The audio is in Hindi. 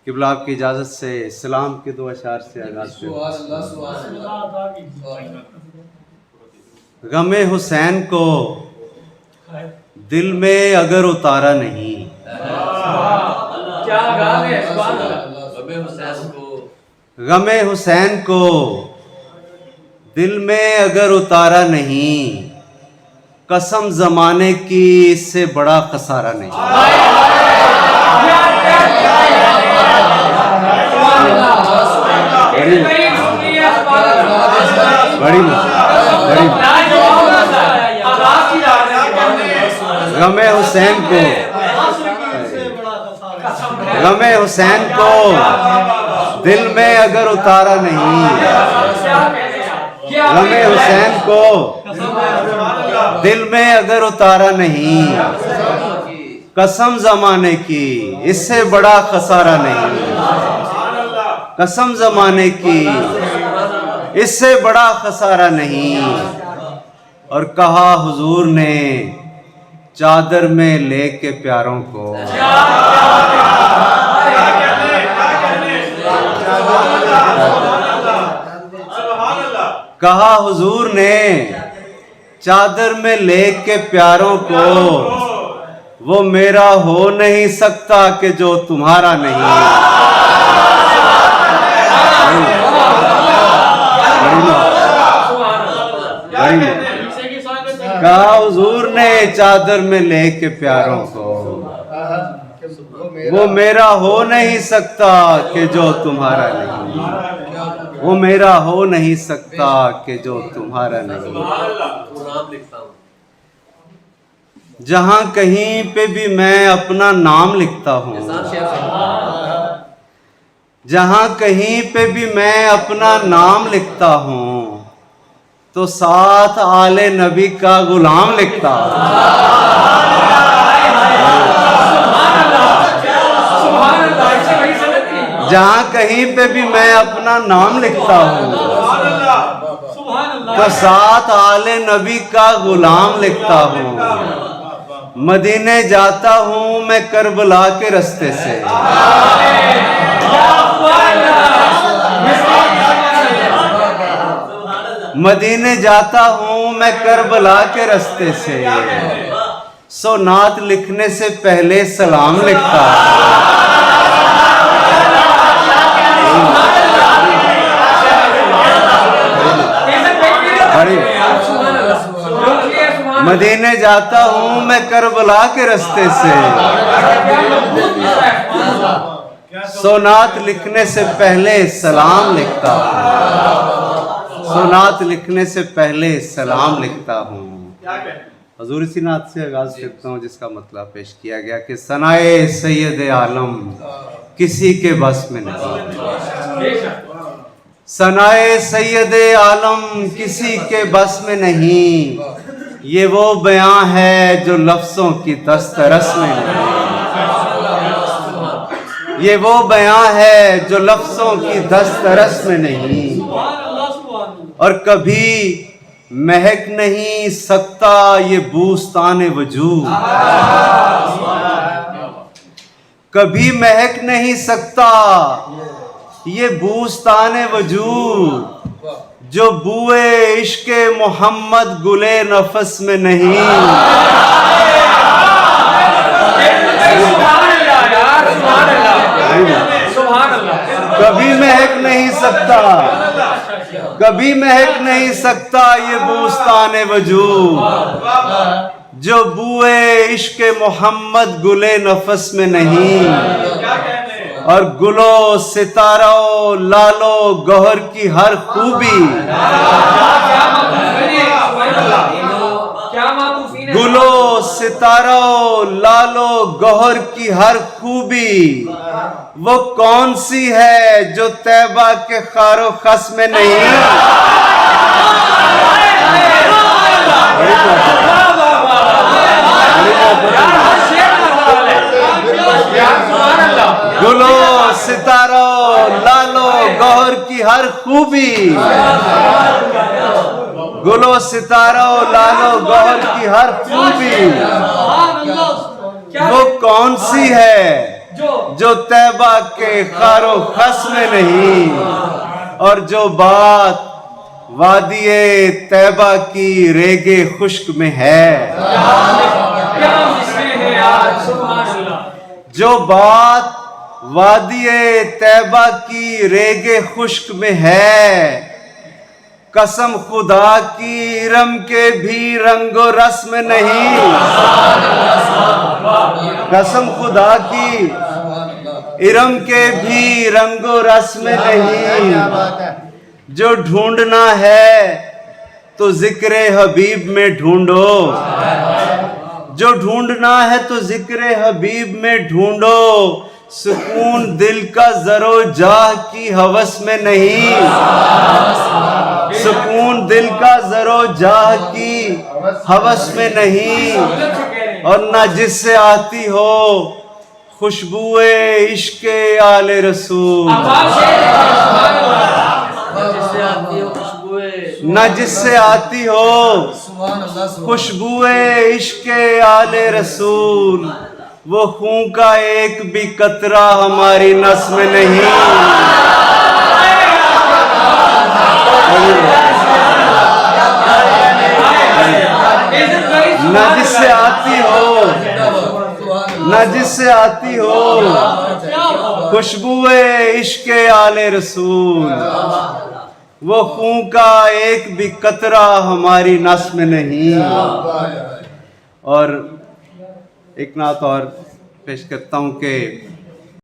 किबला आपकी इजाज़त से इस्लाम के दो अशार से आगाज़ करें। गमे हुसैन को दिल में अगर उतारा नहीं, गमे हुसैन को दिल में अगर उतारा नहीं, कसम ज़माने की इससे बड़ा खसारा नहीं। बड़ी गमे हुसैन को, गमे हुसैन को दिल में अगर उतारा नहीं, गमे हुसैन को दिल में अगर उतारा नहीं, कसम ज़माने की इससे बड़ा खसारा नहीं। कसम ज़माने की इससे बड़ा खसारा नहीं। और कहा हुजूर ने चादर में लेके प्यारों को, कहा हुजूर ने चादर में लेके प्यारों को, वो मेरा हो नहीं सकता कि जो तुम्हारा नहीं। कहा हुजूर ने चादर में लेके प्यारों को, वो मेरा हो नहीं सकता कि जो तुम्हारा नहीं। वो मेरा हो नहीं सकता कि जो तुम्हारा नहीं। जहां कहीं पे भी मैं अपना नाम लिखता हूँ, जहां कहीं पे भी मैं अपना नाम लिखता हूँ, तो साथ आले नबी का गुलाम लिखता हूँ। जहां कहीं पे भी मैं अपना नाम लिखता हूँ, तो साथ आले नबी का गुलाम लिखता हूँ। मदीने जाता हूँ मैं करबला के रास्ते से, मदीने जाता हूँ मैं करबला के रास्ते से, सो नात लिखने से पहले सलाम लिखता। मदीने जाता हूँ मैं करबला के रास्ते से, सोनात लिखने से पहले सलाम लिखता हूँ। सोनात लिखने से पहले सलाम लिखता हूँ। हजूर इसी नात से आगाज करता हूँ जिसका मतलब पेश किया गया कि सनाए सैयद आलम किसी के बस में नहीं। सनाए सैयद आलम किसी के बस में नहीं, ये वो बयां है जो लफ्जों की दस्तरस में नहीं। ये वो बयां है जो लफ्जों की दस्तरस में नहीं। और कभी महक नहीं सकता ये बूस्तान वजूद, कभी महक नहीं सकता ये बूस्तान वजूद, जो बुए इश्के मोहम्मद गुले नफस में नहीं। कभी महक नहीं सकता, कभी महक नहीं सकता ये बूस्तान वजूद, जो बुए इश्के मोहम्मद गुले नफस में नहीं। और गुलो सितारो लालो गौहर की हर खूबी, गुलो सितारो लालो गौहर की हर खूबी, वो कौन सी है जो तैबा के खारो खस में नहीं। गुलो सितारो लालो गौहर की हर खूबी, गुलो सितारो लालो गौहर की हर खूबी, वो कौन सी है जो तैबा के खारो खस में नहीं, और जो बात वादिये तैबा की रेगे खुश्क में है, जो बात वादिये तैबा की रेगे खुश्क में है, कसम खुदा की इरम के भी रंगो रस में नहीं, कसम खुदा की इरम के भी रंगो रस में नहीं। जो ढूंढना है तो जिक्र हबीब में ढूंढो, जो ढूंढना है तो जिक्र हबीब में ढूंढो, सुकून दिल का जरो जाह की हवस में नहीं, सुकून दिल का जरो जाह की हवस में नहीं। और न जिससे आती हो खुशबुए इश्के आले रसूल, न जिससे आती हो खुशबुए इश्के आले रसूल, वो खून का एक भी कतरा हमारी नस में नहीं। न जिससे आती हो, न जिससे आती हो खुशबुए इश्के आले रसूल, वो खून का एक भी कतरा हमारी नस में नहीं। और एक नात और पेश करता हूँ कि